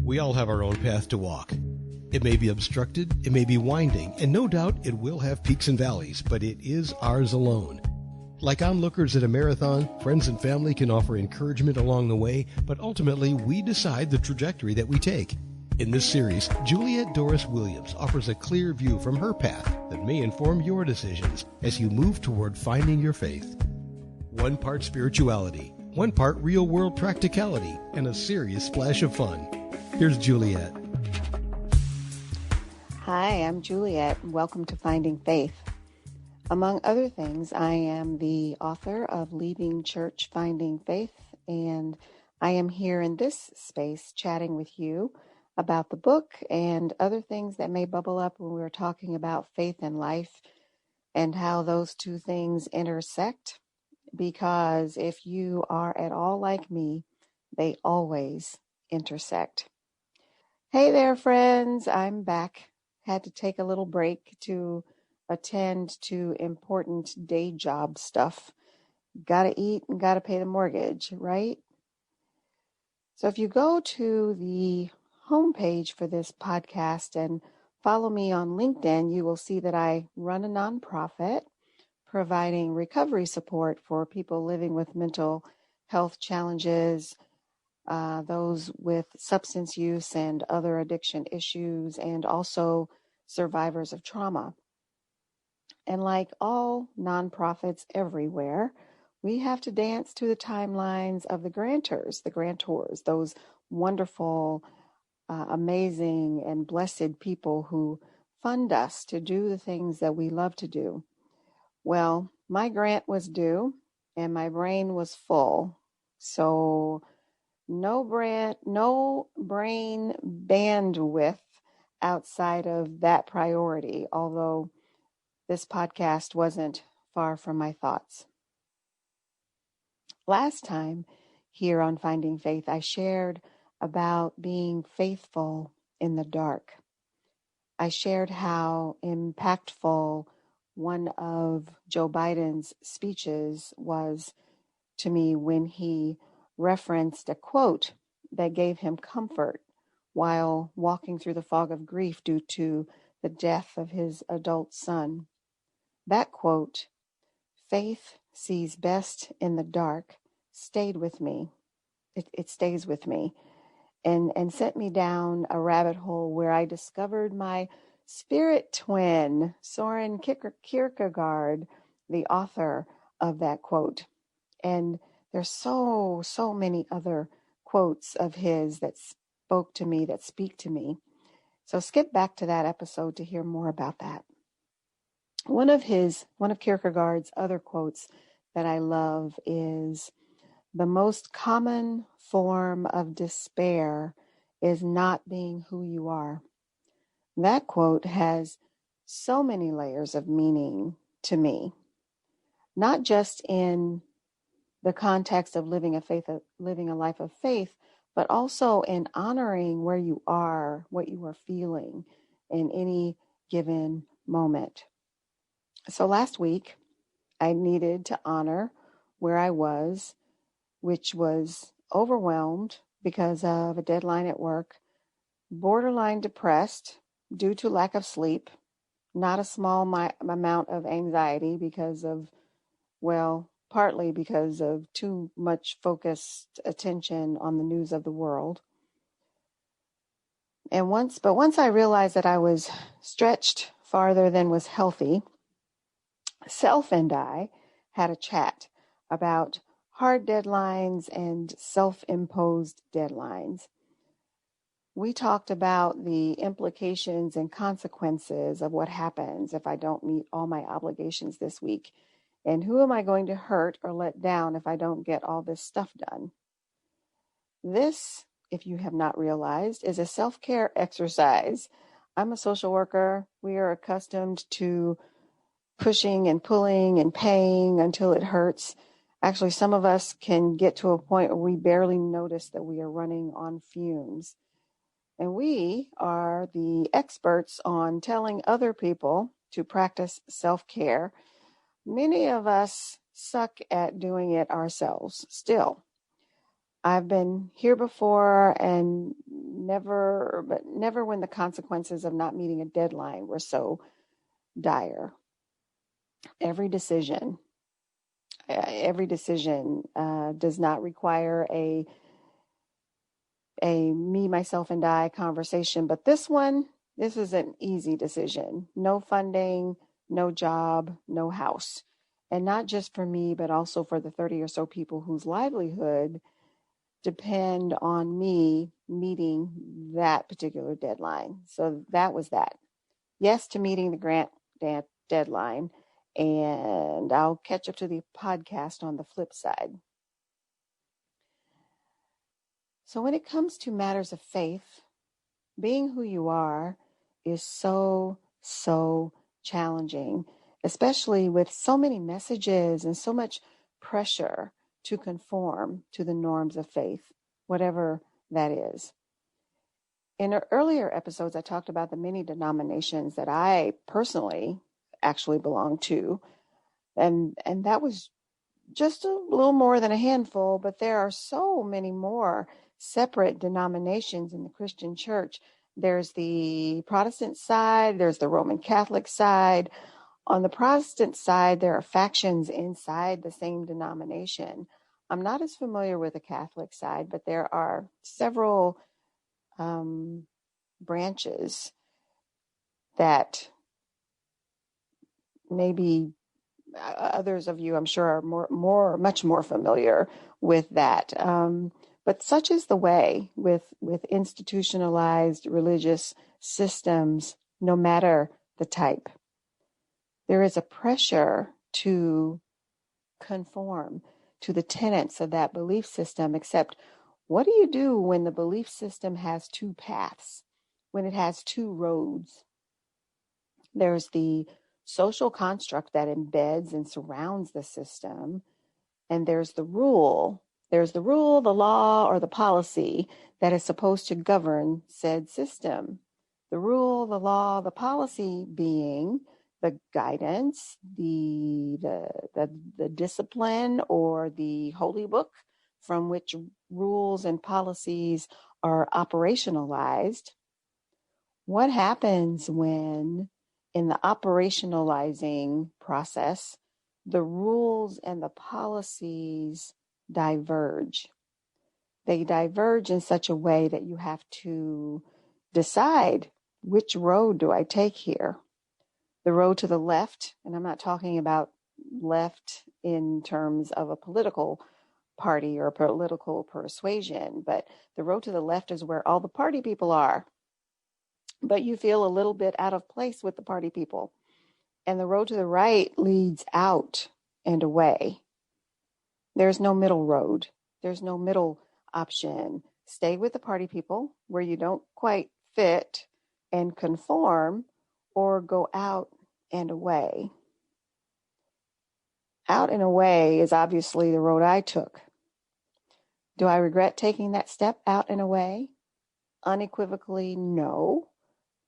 We all have our own path to walk. It may be obstructed, it may be winding, and no doubt it will have peaks and valleys, but it is ours alone. Like onlookers at a marathon, friends and family can offer encouragement along the way, but ultimately we decide the trajectory that we take. In this series, Juliet Dorris Williams offers a clear view from her path that may inform your decisions as you move toward finding your faith. One part spirituality, one part real-world practicality, and a serious splash of fun. Here's Juliet. Hi, I'm Juliet. Welcome to Finding Faith. Among other things, I am the author of Leaving Church, Finding Faith, and I am here in this space chatting with you about the book and other things that may bubble up when we're talking about faith and life and how those two things intersect. Because if you are at all like me, they always intersect. Hey there, friends. I'm back. Had to take a little break to attend to important day job stuff. Gotta eat and gotta pay the mortgage, right? So if you go to the homepage for this podcast and follow me on LinkedIn, you will see that I run a nonprofit providing recovery support for people living with mental health challenges, those with substance use and other addiction issues, and also survivors of trauma. And like all nonprofits everywhere, we have to dance to the timelines of the grantors, those wonderful, amazing, and blessed people who fund us to do the things that we love to do. Well, my grant was due and my brain was full. So no brain bandwidth outside of that priority, although this podcast wasn't far from my thoughts. Last time here on Finding Faith, I shared about being faithful in the dark. I shared how impactful one of Joe Biden's speeches was to me when he referenced a quote that gave him comfort while walking through the fog of grief due to the death of his adult son. That quote, "Faith sees best in the dark," stayed with me. It stays with me and sent me down a rabbit hole where I discovered my spirit twin, Soren Kierkegaard, the author of that quote. And there's so many other quotes of his that spoke to me, that speak to me. So skip back to that episode to hear more about that. One of Kierkegaard's other quotes that I love is, "The most common form of despair is not being who you are." That quote has so many layers of meaning to me, not just in the context of living a life of faith, but also in honoring where you are, what you are feeling in any given moment. So last week, I needed to honor where I was, which was overwhelmed because of a deadline at work, borderline depressed due to lack of sleep, not a small amount of anxiety because of, partly because of too much focused attention on the news of the world. And once I realized that I was stretched farther than was healthy, Self and I had a chat about hard deadlines and self-imposed deadlines. We talked about the implications and consequences of what happens if I don't meet all my obligations this week. And who am I going to hurt or let down if I don't get all this stuff done? This, if you have not realized, is a self-care exercise. I'm a social worker. We are accustomed to pushing and pulling and paying until it hurts. Actually, some of us can get to a point where we barely notice that we are running on fumes. And we are the experts on telling other people to practice self-care. Many of us suck at doing it ourselves still. I've been here before, and never when the consequences of not meeting a deadline were so dire. Every decision does not require a me, myself, and I conversation. But this is an easy decision. No funding, no job, no house. And not just for me, but also for the 30 or so people whose livelihood depend on me meeting that particular deadline. So that was that. Yes to meeting the grant deadline. And I'll catch up to the podcast on the flip side. So when it comes to matters of faith, being who you are is so challenging, especially with so many messages and so much pressure to conform to the norms of faith, whatever that is. In earlier episodes, I talked about the many denominations that I personally actually belong to, and that was just a little more than a handful, but there are so many more separate denominations in the Christian church. There's the Protestant side, there's the Roman Catholic side. On the Protestant side, there are factions inside the same denomination. I'm not as familiar with the Catholic side, but there are several branches that maybe others of you, I'm sure, are much more familiar with that. But such is the way with institutionalized religious systems, no matter the type. There is a pressure to conform to the tenets of that belief system, except what do you do when the belief system has two paths, when it has two roads? There's the social construct that embeds and surrounds the system, and there's the rule. There's the rule, the law, or the policy that is supposed to govern said system. The rule, the law, the policy being the guidance, the discipline, or the holy book from which rules and policies are operationalized. What happens when, in the operationalizing process, the rules and the policies diverge? They diverge in such a way that you have to decide, which road do I take here? The road to the left, and I'm not talking about left in terms of a political party or a political persuasion, but the road to the left is where all the party people are, but you feel a little bit out of place with the party people. And the road to the right leads out and away. There's no middle road. There's no middle option. Stay with the party people where you don't quite fit and conform, or go out and away. Out and away is obviously the road I took. Do I regret taking that step out and away? Unequivocally, no,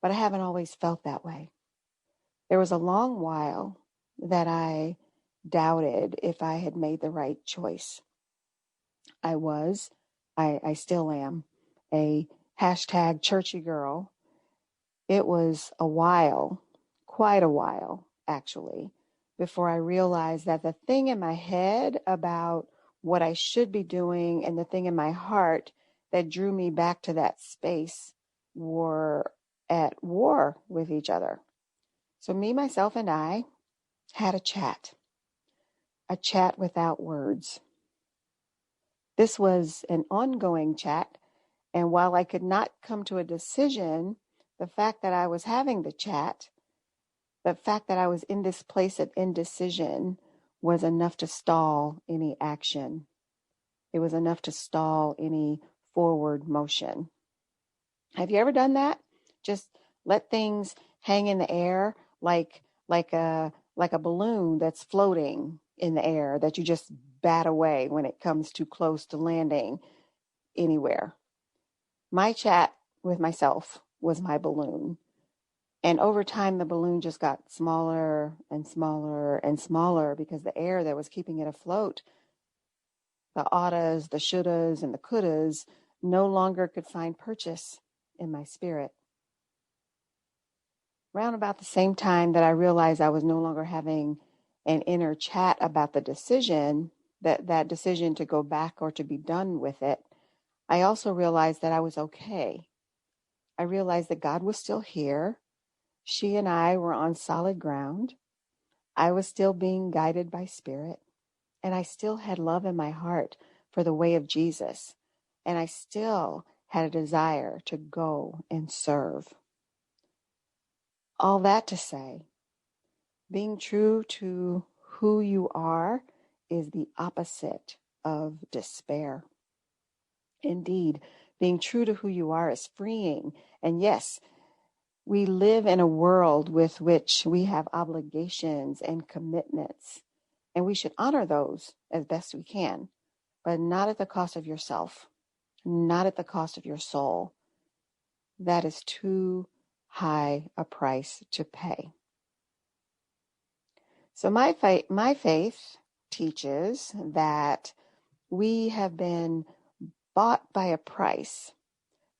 but I haven't always felt that way. There was a long while that I doubted if I had made the right choice. I still am, a hashtag churchy girl. It was a while, quite a while, actually, before I realized that the thing in my head about what I should be doing and the thing in my heart that drew me back to that space were at war with each other. So me, myself, and I had a chat without words. This was an ongoing chat, and while I could not come to a decision, the fact that I was having the chat, the fact that I was in this place of indecision was enough to stall any action. It was enough to stall any forward motion. Have you ever done that? Just let things hang in the air like a balloon that's floating in the air that you just bat away when it comes too close to landing anywhere. My chat with myself was my balloon. And over time, the balloon just got smaller and smaller and smaller because the air that was keeping it afloat, the oughtas, the shouldas, and the couldas, no longer could find purchase in my spirit. Around about the same time that I realized I was no longer having an inner chat about the decision, that decision to go back or to be done with it, I also realized that I was okay. I realized that God was still here. She and I were on solid ground. I was still being guided by Spirit, and I still had love in my heart for the way of Jesus, and I still had a desire to go and serve. All that to say, being true to who you are is the opposite of despair. Indeed, being true to who you are is freeing. And yes, we live in a world with which we have obligations and commitments, and we should honor those as best we can, but not at the cost of yourself, not at the cost of your soul. That is too high a price to pay. So my faith teaches that we have been bought by a price,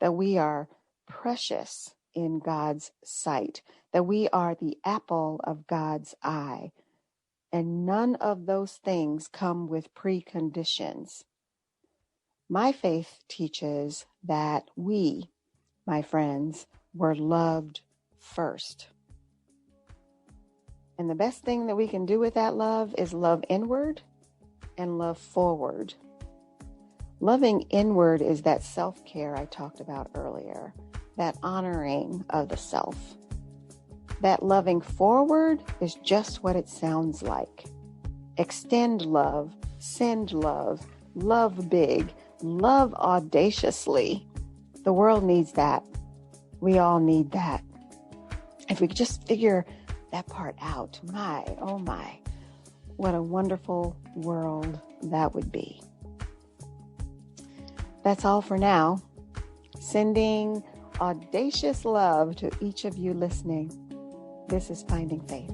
that we are precious in God's sight, that we are the apple of God's eye, and none of those things come with preconditions. My faith teaches that we, my friends, were loved first. And the best thing that we can do with that love is love inward and love forward. Loving inward is that self-care I talked about earlier, that honoring of the self. That loving forward is just what it sounds like. Extend love, send love, love big, love audaciously. The world needs that. We all need that. If we could just figure that part out, my, oh my, what a wonderful world that would be. That's all for now. Sending audacious love to each of you listening. This is Finding Faith.